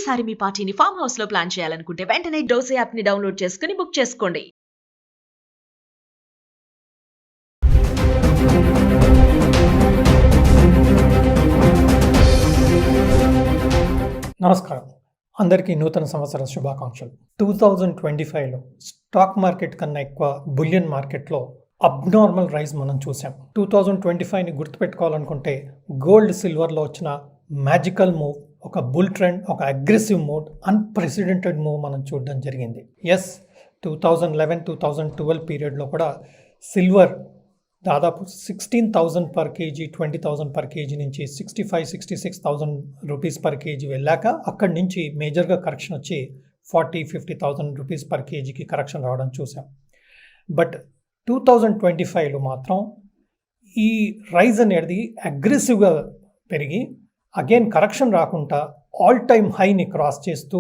ఒకేసారి మీ పార్టీని farm house లో ప్లాన్ చేయాలనుకుంటే వెంటనే డోసే యాప్ ని డౌన్లోడ్ చేసుకుని బుక్ చేసుకోండి. నమస్కారం, అందరికీ నూతన సంవత్సర శుభాకాంక్షలు. 2025లో స్టాక్ మార్కెట్ కన్నా ఎక్కువ బులియన్ మార్కెట్లో అబ్నార్మల్ రైజ్ మనం చూసాం. 2025ని గుర్తుపెట్టుకోవాలనుకుంటే గోల్డ్ సిల్వర్లో వచ్చిన మ్యాజికల్ మూవ్, ఒక బుల్ ట్రెండ్, ఒక అగ్రెసివ్ మూడ్, అన్ప్రెసిడెంటెడ్ మూవ్ మనం చూడడం జరిగింది. 2011-2012 పీరియడ్లో కూడా సిల్వర్ దాదాపు 16,000 పర్ కేజీ, 20,000 పర్ కేజీ నుంచి 65,000-66,000 రూపీస్ పర్ కేజీ వెళ్ళాక అక్కడి నుంచి మేజర్గా కరెక్షన్ వచ్చి 40,000-50,000 రూపీస్ పర్ కేజీకి కరెక్షన్ రావడం చూసాం. బట్ 2025లో మాత్రం ఈ రైజ్ అనేది అగ్రెసివ్గా పెరిగి అగైన్ కరెక్షన్ రాకుండా ఆల్ టైమ్ హైని క్రాస్ చేస్తూ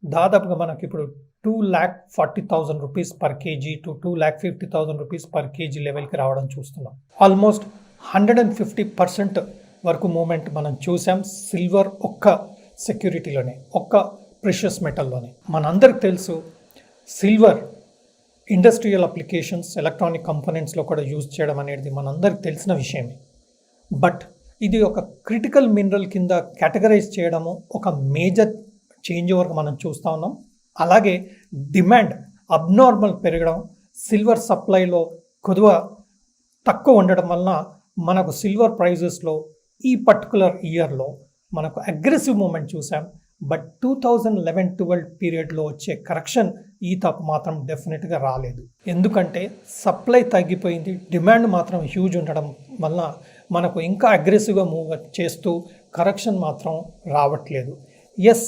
దాదాపుగా మనకి ఇప్పుడు 2,40,000 rupees per KG to 2,50,000 rupees per KG లెవెల్కి రావడం చూస్తున్నాం. ఆల్మోస్ట్ 150% వరకు మూమెంట్ మనం చూసాం సిల్వర్ ఒక్క సెక్యూరిటీలోనే, ఒక్క ప్రెషియస్ మెటల్లోనే. మనందరికి తెలుసు సిల్వర్ ఇండస్ట్రియల్ అప్లికేషన్స్, ఎలక్ట్రానిక్ కంపోనెంట్స్లో కూడా యూజ్ చేయడం అనేది మనందరికి తెలిసిన విషయమే. బట్ ఇది ఒక క్రిటికల్ మినరల్ కింద కేటగరైజ్ చేయడము ఒక మేజర్ చేంజ్ ఓవర్గా మనం చూస్తూ ఉన్నాం. అలాగే డిమాండ్ అబ్నార్మల్ పెరగడం, సిల్వర్ సప్లైలో కొద్దిగా తక్కువ ఉండడం వలన మనకు సిల్వర్ ప్రైజెస్లో ఈ పర్టికులర్ ఇయర్లో మనకు అగ్రెసివ్ మూమెంట్ చూసాం. బట్ 2011-12 పీరియడ్లో వచ్చే కరెక్షన్ ఈ తప్పు మాత్రం డెఫినెట్గా రాలేదు. ఎందుకంటే సప్లై తగ్గిపోయింది, డిమాండ్ మాత్రం హ్యూజ్ ఉండడం వలన మనకు ఇంకా అగ్రెసివ్గా మూవ్ చేస్తూ కరెక్షన్ మాత్రం రావట్లేదు. ఎస్,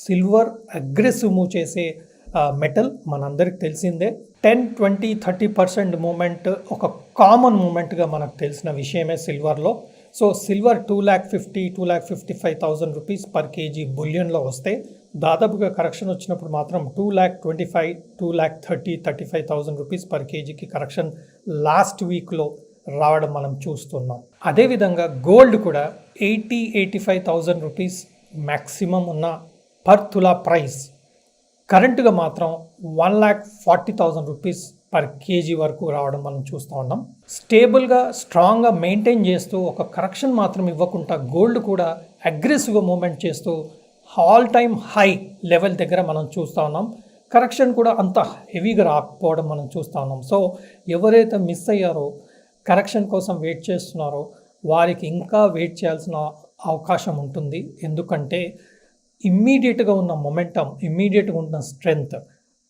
సిల్వర్ అగ్రెసివ్ మూవ్ చేసే మెటల్ మనందరికి తెలిసిందే. 10-20-30% మూమెంట్ ఒక కామన్ మూమెంట్గా మనకు తెలిసిన విషయమే సిల్వర్లో. So silver 2,50,000-2,55,000 rupees per KG బులియన్లో వస్తే దాదాపుగా కరెక్షన్ వచ్చినప్పుడు మాత్రం 2,25,000-2,30,000-35,000 రూపీస్ పర్ కేజీకి కరెక్షన్ లాస్ట్ వీక్లో రావడం మనం చూస్తున్నాం. అదేవిధంగా గోల్డ్ కూడా 80,000-85,000 రూపీస్ మ్యాక్సిమం ఉన్న పర్ తులా ప్రైస్ కరెంటుగా మాత్రం 1,40,000 రూపీస్ పర్ కేజీ వరకు రావడం మనం చూస్తూ ఉన్నాం. స్టేబుల్గా, స్ట్రాంగ్గా మెయింటైన్ చేస్తూ ఒక కరెక్షన్ మాత్రం ఇవ్వకుండా గోల్డ్ కూడా అగ్రెసివ్గా మూమెంట్ చేస్తూ ఆల్ టైమ్ హై లెవెల్ దగ్గర మనం చూస్తూ ఉన్నాం. కరెక్షన్ కూడా అంత హెవీగా రాకపోవడం మనం చూస్తూ ఉన్నాం. సో ఎవరైతే మిస్ అయ్యారో, కరెక్షన్ కోసం వెయిట్ చేస్తున్నారో వారికి ఇంకా వెయిట్ చేయాల్సిన అవకాశం ఉంటుంది. ఎందుకంటే ఇమ్మీడియట్గా ఉన్న మొమెంటం, ఇమ్మీడియట్గా ఉన్న స్ట్రెంగ్త్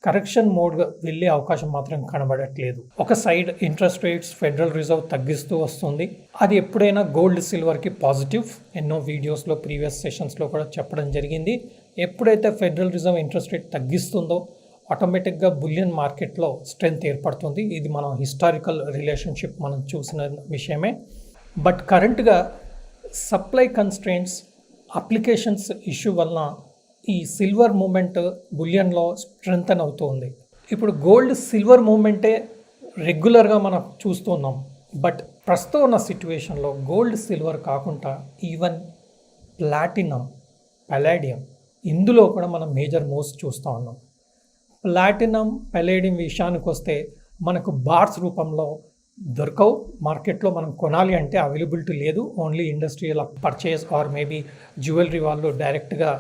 కరెక్షన్ మోడ్గా వెళ్ళే అవకాశం మాత్రం కనబడట్లేదు. ఒక side interest rates federal reserve తగ్గిస్తూ వస్తుంది. అది ఎప్పుడైనా గోల్డ్ సిల్వర్కి పాజిటివ్. ఎన్నో వీడియోస్లో ప్రీవియస్ సెషన్స్లో కూడా చెప్పడం జరిగింది. ఎప్పుడైతే ఫెడరల్ రిజర్వ్ ఇంట్రెస్ట్ రేట్ తగ్గిస్తుందో ఆటోమేటిక్గా బులియన్ మార్కెట్లో స్ట్రెంగ్త్ ఏర్పడుతుంది. ఇది మనం హిస్టారికల్ రిలేషన్షిప్ మనం చూసిన విషయమే. బట్ కరెంట్గా సప్లై కన్స్ట్రెయింట్స్, అప్లికేషన్స్ ఇష్యూ వలన ఈ సిల్వర్ మూమెంట్ బులియన్లో స్ట్రెంగ్తన్ అవుతుంది. ఇప్పుడు గోల్డ్ సిల్వర్ మూమెంటే రెగ్యులర్గా మనం చూస్తున్నాం. బట్ ప్రస్తుతం ఉన్న సిచ్యువేషన్లో గోల్డ్ సిల్వర్ కాకుండా ఈవెన్ ప్లాటినం, పలాడియం, ఇందులో కూడా మనం మేజర్ మూవ్స్ చూస్తూ ఉన్నాం. ప్లాటినం, పలాడియం విషయానికి వస్తే మనకు బార్స్ రూపంలో దొరకవు మార్కెట్లో. మనం కొనాలి అంటే అవైలబిలిటీ లేదు. Only industrial purchase or maybe jewellery వాళ్ళు డైరెక్ట్గా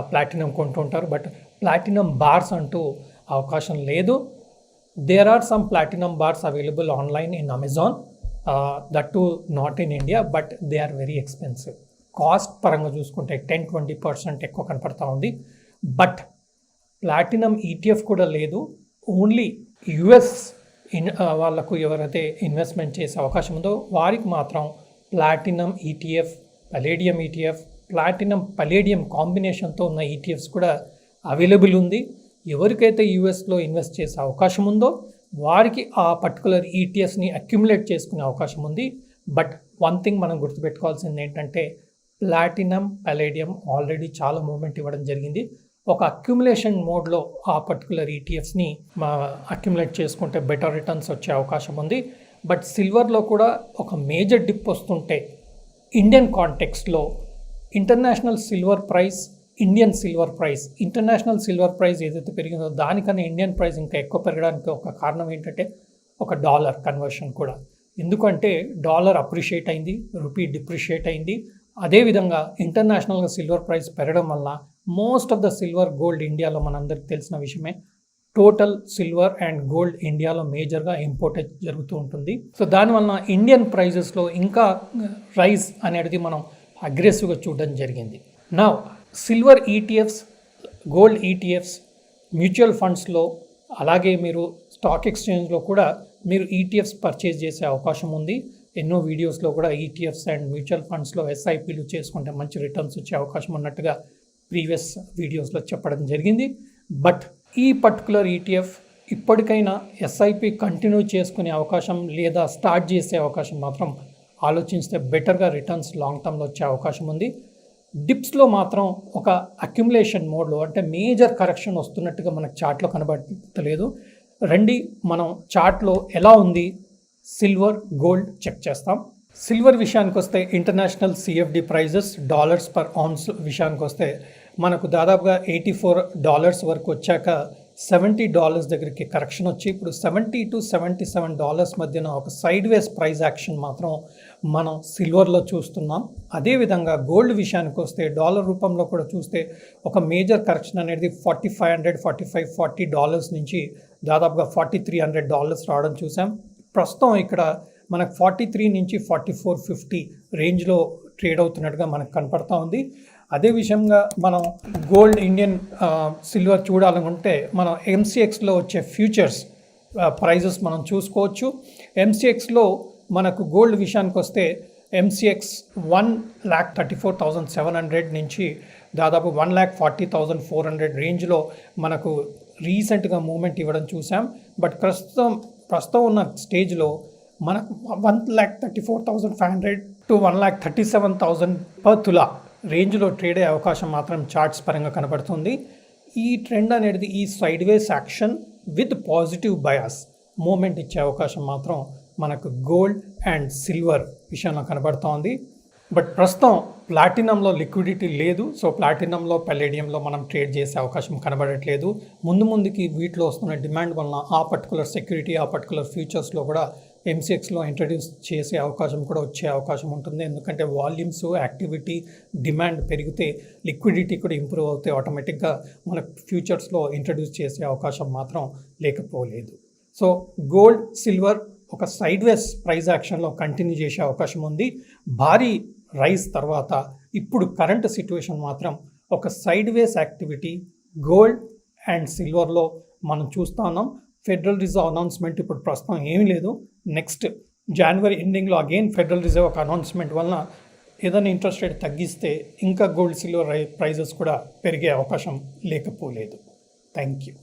ప్లాటినం కొంటుంటారు. బట్ ప్లాటినం బార్స్ అంటూ అవకాశం లేదు. There are some platinum bars available online in Amazon, that too not in India, but they are very expensive. Cost పరంగా చూసుకుంటే 10-20% ఎక్కువ కనపడతా ఉంది. బట్ ప్లాటినం ఈటీఎఫ్ కూడా లేదు. ఓన్లీ యుఎస్ వాళ్ళకు ఎవరైతే ఇన్వెస్ట్మెంట్ చేసే అవకాశం ఉందో వారికి మాత్రం ప్లాటినం ఈటీఎఫ్, పలేడియం ఈటీఎఫ్, ప్లాటినం పలేడియం కాంబినేషన్తో ఉన్న ఈటీఎఫ్స్ కూడా అవైలబుల్ ఉంది. ఎవరికైతే యూఎస్లో ఇన్వెస్ట్ చేసే అవకాశం ఉందో వారికి ఆ పర్టికులర్ ఈటీఎఫ్స్ని అక్యుములేట్ చేసుకునే అవకాశం ఉంది. బట్ వన్ థింగ్ మనం గుర్తుపెట్టుకోవాల్సింది ఏంటంటే ప్లాటినం, పలేడియం ఆల్రెడీ చాలా మూమెంట్ ఇవ్వడం జరిగింది. ఒక అక్యుములేషన్ మోడ్లో ఆ పర్టికులర్ ఈటీఎఫ్స్ని అక్యుములేట్ చేసుకుంటే బెటర్ రిటర్న్స్ వచ్చే అవకాశం ఉంది. బట్ సిల్వర్లో కూడా ఒక మేజర్ డిప్ వస్తుంటే ఇండియన్ కాంటెక్స్ట్లో international silver price Indian silver price, international silver price ఏదైతే పెరిగిందో దానికన్నా ఇండియన్ ప్రైస్ ఇంకా ఎక్కువ పెరగడానికి ఒక కారణం ఏంటంటే ఒక డాలర్ కన్వర్షన్ కూడా. ఎందుకంటే డాలర్ అప్రిషియేట్ అయింది, రూపీ డిప్రిషియేట్ అయింది. అదేవిధంగా ఇంటర్నేషనల్గా సిల్వర్ ప్రైస్ పెరగడం వల్ల most of the silver gold ఇండియాలో మనందరికి తెలిసిన విషయమే, టోటల్ సిల్వర్ అండ్ గోల్డ్ ఇండియాలో మేజర్గా ఇంపోర్టేజ్ జరుగుతూ ఉంటుంది. సో దానివల్ల ఇండియన్ ప్రైజెస్లో ఇంకా రైజ్ అనేది మనం అగ్రెసివ్గా చూడడం జరిగింది. నా silver ETFs, gold ETFs, mutual ఫండ్స్లో, అలాగే మీరు స్టాక్ ఎక్స్చేంజ్లో కూడా మీరు ఈటీఎఫ్స్ పర్చేజ్ చేసే అవకాశం ఉంది. ఎన్నో వీడియోస్లో కూడా ఈటీఎఫ్స్ అండ్ మ్యూచువల్ ఫండ్స్లో ఎస్ఐపీలు చేసుకుంటే మంచి రిటర్న్స్ వచ్చే అవకాశం ఉన్నట్టుగా ప్రీవియస్ వీడియోస్లో చెప్పడం జరిగింది. బట్ ఈ పర్టికులర్ ఈటీఎఫ్ ఇప్పటికైనా ఎస్ఐపి కంటిన్యూ చేసుకునే అవకాశం లేదా స్టార్ట్ చేసే అవకాశం మాత్రం ఆలోచిస్తే బెటర్గా రిటర్న్స్ లాంగ్ టర్మ్లో వచ్చే అవకాశం ఉంది. డిప్స్లో మాత్రం ఒక అక్యుములేషన్ మోడ్లో, అంటే మేజర్ కరెక్షన్ వస్తున్నట్టుగా మనకు చార్ట్లో కనబడలేదు. రండి మనం చార్ట్లో ఎలా ఉంది సిల్వర్, గోల్డ్ చెక్ చేస్తాం. సిల్వర్ విషయానికి వస్తే international CFD prices dollars per ounce విషయానికి వస్తే మనకు దాదాపుగా $84 వరకు వచ్చాక $70 దగ్గరికి కరెక్షన్ వచ్చి ఇప్పుడు $70 to $77 మధ్యన ఒక సైడ్ వేస్ ప్రైస్ యాక్షన్ మాత్రం మనం సిల్వర్లో చూస్తున్నాం. అదేవిధంగా గోల్డ్ విషయానికి వస్తే డాలర్ రూపంలో కూడా చూస్తే ఒక మేజర్ కరెక్షన్ అనేది $4500, $40 నుంచి దాదాపుగా $4300 రావడం చూసాం. ప్రస్తుతం ఇక్కడ మనకు 43 నుంచి 4450 రేంజ్లో ట్రేడ్ అవుతున్నట్టుగా మనకు కనపడతా ఉంది. అదే విషయంగా మనం గోల్డ్, ఇండియన్ సిల్వర్ చూడాలనుకుంటే మనం ఎంసీఎక్స్లో వచ్చే ఫ్యూచర్స్ ప్రైజెస్ మనం చూసుకోవచ్చు. ఎంసీఎక్స్లో మనకు గోల్డ్ విషయానికి వస్తే ఎంసీఎక్స్ 1,34,700 నుంచి దాదాపు 1,40,400 రేంజ్లో మనకు రీసెంట్గా మూమెంట్ ఇవ్వడం చూసాం. బట్ ప్రస్తుతం ఉన్న స్టేజ్లో మనకు 1,34,500 to 1,37,000 per తులా రేంజ్లో ట్రేడ్ అయ్యే అవకాశం మాత్రం చార్ట్స్ పరంగా కనబడుతుంది. ఈ ట్రెండ్ అనేది ఈ sideways action with positive bias moment ఇచ్చే అవకాశం మాత్రం మనకు గోల్డ్ అండ్ సిల్వర్ విషయంలో కనబడుతోంది. బట్ ప్రస్తుతం ప్లాటినంలో లిక్విడిటీ లేదు. సో ప్లాటినంలో, పల్లేడియంలో మనం ట్రేడ్ చేసే అవకాశం కనబడట్లేదు. ముందుకి వీటిలో వస్తున్న డిమాండ్ వలన ఆ పర్టికులర్ సెక్యూరిటీ, ఆ పర్టికులర్ ఫ్యూచర్స్లో కూడా ఎంసీఎక్స్లో ఇంట్రడ్యూస్ చేసే అవకాశం కూడా వచ్చే అవకాశం ఉంటుంది. ఎందుకంటే వాల్యూమ్స్, యాక్టివిటీ, డిమాండ్ పెరిగితే లిక్విడిటీ కూడా ఇంప్రూవ్ అవుతే ఆటోమేటిక్గా మనకు ఫ్యూచర్స్లో ఇంట్రడ్యూస్ చేసే అవకాశం మాత్రం లేకపోలేదు. సో గోల్డ్, సిల్వర్ ఒక సైడ్ వేస్ ప్రైస్ యాక్షన్లో కంటిన్యూ చేసే అవకాశం ఉంది. భారీ రైజ్ తర్వాత ఇప్పుడు కరెంట్ సిచ్యువేషన్ మాత్రం ఒక sideways activity gold and సిల్వర్లో మనం చూస్తూ ఉన్నాం. ఫెడరల్ రిజర్వ్ అనౌన్స్మెంట్ ఇప్పుడు ప్రస్తుతం ఏమీ లేదు. నెక్స్ట్ జనవరి ఎండింగ్లో అగైన్ ఫెడరల్ రిజర్వ్ ఒక అనౌన్స్మెంట్ వలన ఏదైనా ఇంట్రెస్ట్ రేట్ తగ్గిస్తే ఇంకా గోల్డ్, సిల్వర్ ప్రైజెస్ కూడా పెరిగే అవకాశం లేకపోలేదు. Thank you.